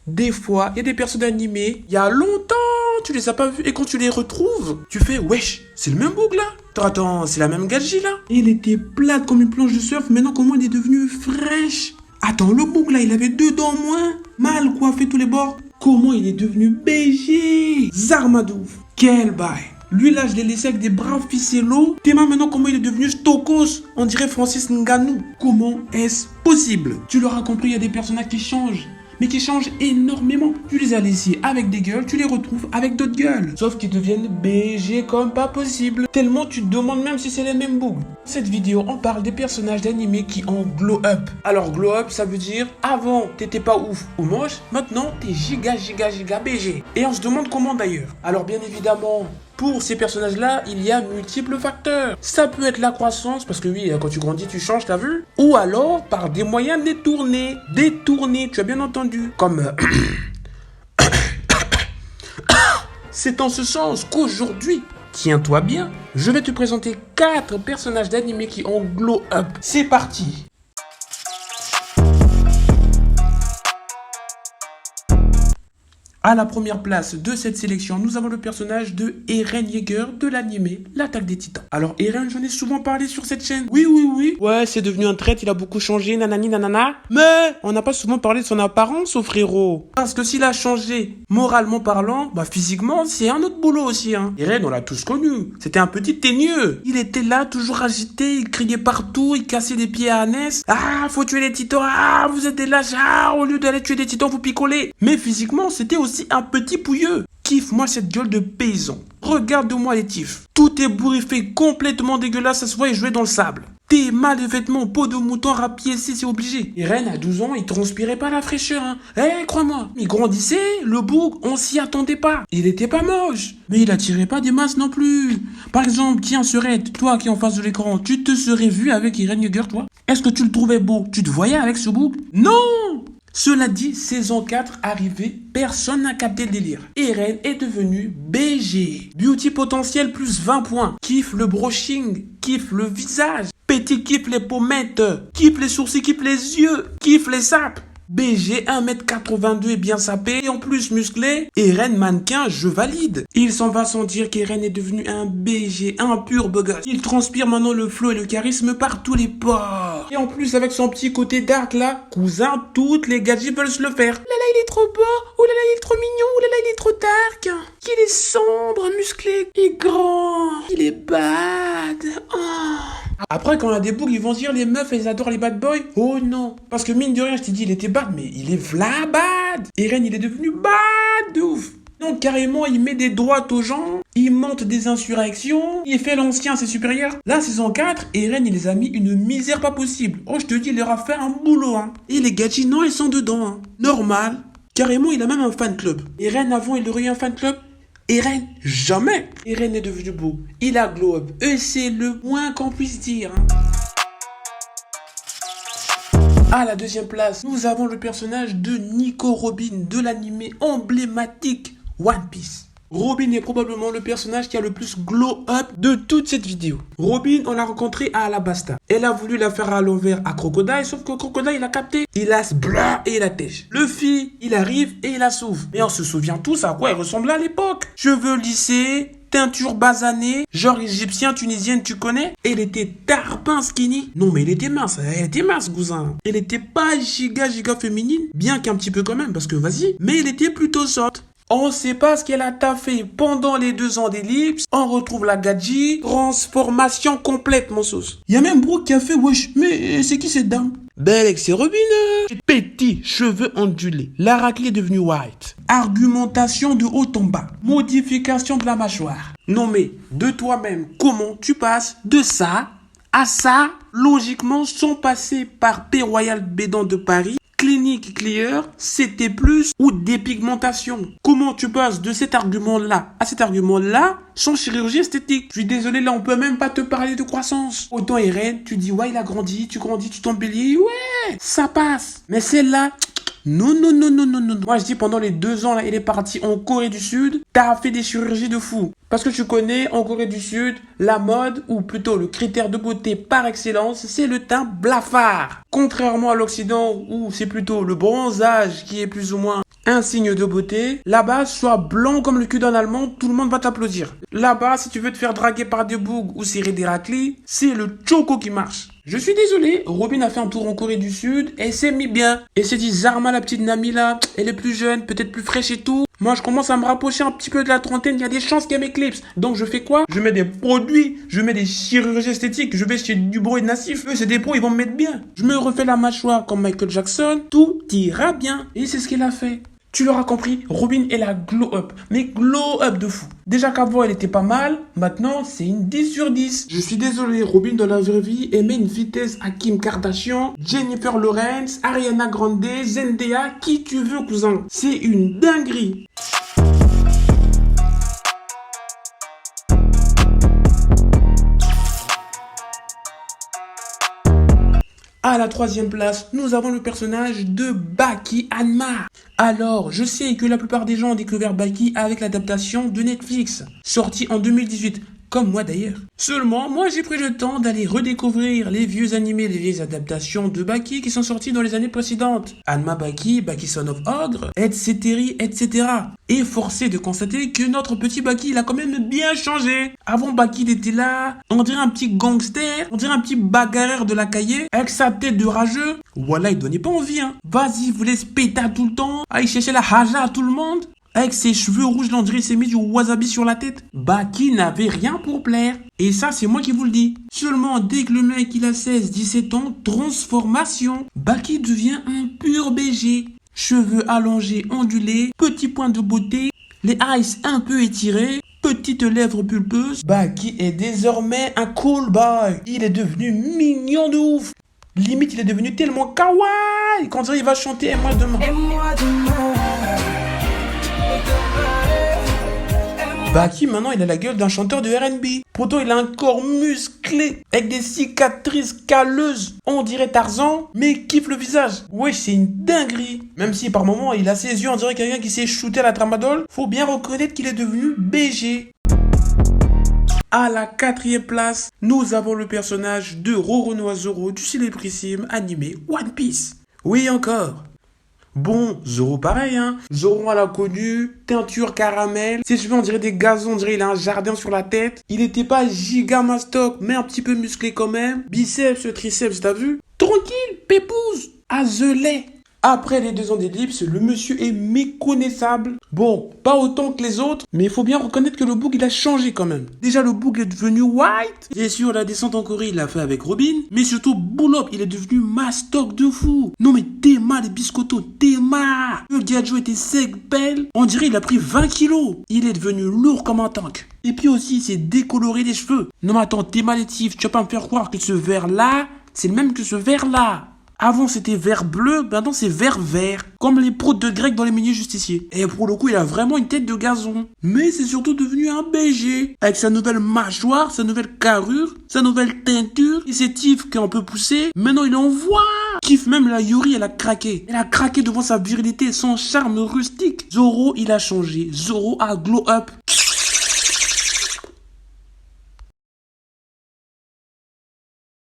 Des fois, il y a des personnes animées, il y a longtemps, tu les as pas vues, et quand tu les retrouves, tu fais, wesh, c'est le même bug là. Attends, c'est la même gadget là. Il était plate comme une planche de surf, maintenant comment il est devenu fraîche? Attends, le bug là, il avait 2 dents en moins, mal coiffé tous les bords. Comment il est devenu BG? Zarmadouf, quel bail. Lui là, je l'ai laissé avec des braves ficellos. T'es maintenant comment il est devenu Stokos? On dirait Francis Ngannou. Comment est-ce possible? Tu l'auras compris, il y a des personnages qui changent. Mais qui changent énormément. Tu les as laissés avec des gueules, tu les retrouves avec d'autres gueules. Sauf qu'ils deviennent BG comme pas possible. Tellement tu te demandes même si c'est les mêmes bugs. Cette vidéo, on parle des personnages d'animé qui ont glow up. Alors glow up, ça veut dire avant t'étais pas ouf ou moche, maintenant t'es giga BG. Et on se demande comment d'ailleurs. Alors bien évidemment, pour ces personnages-là, il y a multiples facteurs. Ça peut être la croissance, parce que oui, quand tu grandis, tu changes, t'as vu? Ou alors, par des moyens détournés. Détournés, tu as bien entendu. Comme... C'est en ce sens qu'aujourd'hui, tiens-toi bien, je vais te présenter 4 personnages d'animé qui ont glow up. C'est parti. À la première place de cette sélection, nous avons le personnage de Eren Yeager de l'animé L'Attaque des Titans. Alors Eren, j'en ai souvent parlé sur cette chaîne. Oui. Ouais, c'est devenu un traître, il a beaucoup changé, nanani nanana. Mais on n'a pas souvent parlé de son apparence au frérot. Parce que s'il a changé moralement parlant, bah physiquement, c'est un autre boulot aussi. Hein. Eren, on l'a tous connu. C'était un petit teigneux. Il était là, toujours agité, il criait partout, il cassait des pieds à Hannes. Ah, faut tuer les titans. Ah, vous êtes des lâches. Ah, au lieu d'aller tuer des titans, vous picolez. Mais physiquement, c'était aussi un petit pouilleux. Kiffe-moi cette gueule de paysan. Regarde-moi les tifs. Tout est bourriffé, complètement dégueulasse, ça se voit et jouer dans le sable. Tes mal de vêtements, peau de mouton rapiécée, c'est obligé. Eren, à 12 ans, il transpirait pas la fraîcheur, hein. Crois-moi. Il grandissait, le bouc, on s'y attendait pas. Il était pas moche. Mais il attirait pas des masses non plus. Par exemple, tiens, Serette, toi qui es en face de l'écran, tu te serais vu avec Eren Yeager, toi? Est-ce que tu le trouvais beau? Tu te voyais avec ce bouc? Non! Cela dit, saison 4 arrivée, personne n'a capté le délire. Eren est devenu BG. Beauty potentiel plus 20 points. Kiffe le brushing, kiffe le visage. Petit kiffe les pommettes, kiffe les sourcils, kiffe les yeux, kiffe les sapes. BG 1m82 et bien sapé et en plus musclé. Eren mannequin, je valide. Il s'en va sans dire qu'Eren est devenu un BG, un pur beau gosse. Il transpire maintenant le flow et le charisme par tous les pores. Et en plus avec son petit côté dark là, cousin, toutes les gadgets veulent se le faire. Là il est trop beau, oh là il est trop mignon, oh là il est trop dark. Il est sombre, musclé, il est grand, il est bad. Oh. Après, quand on a des bougs, ils vont se dire les meufs, elles adorent les bad boys. Oh non. Parce que mine de rien, je t'ai dit, il était bad, mais il est v'là bad. Eren, il est devenu bad de ouf. Donc carrément, il met des droites aux gens, il monte des insurrections, il fait l'ancien à ses supérieurs. Là, saison 4, Eren, il les a mis une misère pas possible. Oh, je te dis, il leur a fait un boulot, hein. Et les gadgets, non, ils sont dedans, hein. Normal. Carrément, il a même un fan club. Eren, avant, il aurait eu un fan club. Eren, jamais. Eren est devenu beau. Il a glow up. Et c'est le moins qu'on puisse dire. À la deuxième place, nous avons le personnage de Nico Robin de l'animé emblématique One Piece. Robin est probablement le personnage qui a le plus glow up de toute cette vidéo. Robin, on l'a rencontré à Alabasta. Elle a voulu la faire à l'envers à Crocodile, sauf que Crocodile, il a capté. Il a ce blah et il a tèche. Luffy, il arrive et il la sauve. Mais on se souvient tous à quoi elle ressemblait à l'époque. Cheveux lissés, teinture basanée, genre égyptien, tunisienne, tu connais? Elle était tarpin skinny. Non mais elle était mince, cousin. Elle était pas giga féminine, bien qu'un petit peu quand même, parce que vas-y. Mais elle était plutôt sotte. On sait pas ce qu'elle a taffé pendant les 2 ans d'ellipse. On retrouve la gadji. Transformation complète, mon sauce. Y a même Brooke qui a fait, wesh, mais c'est qui cette dame? Belle, c'est Robin. Petit, cheveux ondulés. La raclée est devenue white. Argumentation de haut en bas. Modification de la mâchoire. Non mais, de toi-même, comment tu passes de ça à ça? Logiquement, sans passer par P-Royal Bédan de Paris, Clinique Clear, c'était plus ou dépigmentation. Comment tu passes de cet argument-là à cet argument-là sans chirurgie esthétique? Je suis désolé, là, on peut même pas te parler de croissance. Autant Eren, tu dis, ouais, il a grandi, tu t'embellis, ouais, ça passe. Mais celle-là, non. Moi, je dis, pendant les 2 ans, là, il est parti en Corée du Sud, t'as fait des chirurgies de fou. Parce que tu connais, en Corée du Sud, la mode, ou plutôt le critère de beauté par excellence, c'est le teint blafard. Contrairement à l'Occident, où c'est plutôt le bronzage qui est plus ou moins un signe de beauté. Là-bas, sois blanc comme le cul d'un Allemand, tout le monde va t'applaudir. Là-bas, si tu veux te faire draguer par des bougs ou serrer des raclis, c'est le choco qui marche. Je suis désolé, Robin a fait un tour en Corée du Sud et s'est mis bien. Et s'est dit, Zarma, la petite Nami là, elle est plus jeune, peut-être plus fraîche et tout. Moi, je commence à me rapprocher un petit peu de la trentaine, il y a des chances qu'elle m'éclipse. Donc, je fais quoi? Je mets des produits, je mets des chirurgies esthétiques, je vais chez Dubois et Nassif. Eux, c'est des pros, ils vont me mettre bien. Je me refais la mâchoire comme Michael Jackson, tout ira bien. Et c'est ce qu'elle a fait. Tu l'auras compris, Robin est la glow up, mais glow up de fou. Déjà qu'avant elle était pas mal, maintenant c'est une 10 sur 10. Je suis désolé, Robin dans la vraie vie aimait une vitesse à Kim Kardashian, Jennifer Lawrence, Ariana Grande, Zendaya, qui tu veux cousin. C'est une dinguerie. À la troisième place, nous avons le personnage de Baki Hanma. Alors, je sais que la plupart des gens ont découvert Baki avec l'adaptation de Netflix, sortie en 2018, comme moi d'ailleurs. Seulement, moi j'ai pris le temps d'aller redécouvrir les vieux animés, les vieilles adaptations de Baki qui sont sortis dans les années précédentes. Hanma Baki, Baki Son of Ogre, etc., etc. Et forcé de constater que notre petit Baki, il a quand même bien changé. Avant, Baki, il était là, on dirait un petit gangster, on dirait un petit bagarreur de la cahier, avec sa tête de rageux. Voilà, il donnait pas envie, hein. Vas-y, il vous laisse péter tout le temps, il cherchait la haja à tout le monde. Avec ses cheveux rouges, on dirait qu'il s'est mis du wasabi sur la tête. Baki n'avait rien pour plaire. Et ça, c'est moi qui vous le dis. Seulement, dès que le mec, il a 16-17 ans, transformation. Baki devient un pur BG. Cheveux allongés, ondulés, petit point de beauté, les eyes un peu étirés, petites lèvres pulpeuses. Baki est désormais un cool boy. Il est devenu mignon de ouf. Limite, il est devenu tellement kawaii. Quand il va chanter Et moi demain. Baki, maintenant, il a la gueule d'un chanteur de R&B. Pourtant, il a un corps musclé, avec des cicatrices calleuses. On dirait Tarzan, mais il kiffe le visage. Wesh, c'est une dinguerie. Même si par moments, il a ses yeux, on dirait quelqu'un qui s'est shooté à la tramadol, faut bien reconnaître qu'il est devenu BG. À la quatrième place, nous avons le personnage de Roronoa Zoro du célébrissime animé One Piece. Oui, encore. Bon, Zoro pareil, hein. Zoro, on l'a connu, teinture caramel. Ses cheveux, on dirait des gazons, on dirait il a un jardin sur la tête. Il était pas giga mastoc, mais un petit peu musclé quand même. Biceps, triceps, t'as vu? Tranquille, pépouze, à the lait. Après les 2 ans d'ellipse, le monsieur est méconnaissable. Bon, pas autant que les autres, mais il faut bien reconnaître que le bouc, il a changé quand même. Déjà, le bouc est devenu white. Bien sûr, la descente en Corée, il l'a fait avec Robin. Mais surtout, Boulop, il est devenu mastoc de fou. Non mais Théma, les biscottos, Théma. Le Diageo était sec, belle. On dirait il a pris 20 kilos. Il est devenu lourd comme un tank. Et puis aussi, il s'est décoloré les cheveux. Non mais attends, Théma Létif, tu vas pas me faire croire que ce vert-là, c'est le même que ce vert-là. Avant c'était vert bleu, maintenant c'est vert vert. Comme les proutes de grec dans les menus justiciers. Et pour le coup il a vraiment une tête de gazon. Mais c'est surtout devenu un BG. Avec sa nouvelle mâchoire, sa nouvelle carrure, sa nouvelle teinture. Et ses tifs qu'on peut pousser. Maintenant il envoie. Kiffe même la Yuri, elle a craqué. Elle a craqué devant sa virilité et son charme rustique. Zoro il a changé. Zoro a glow up.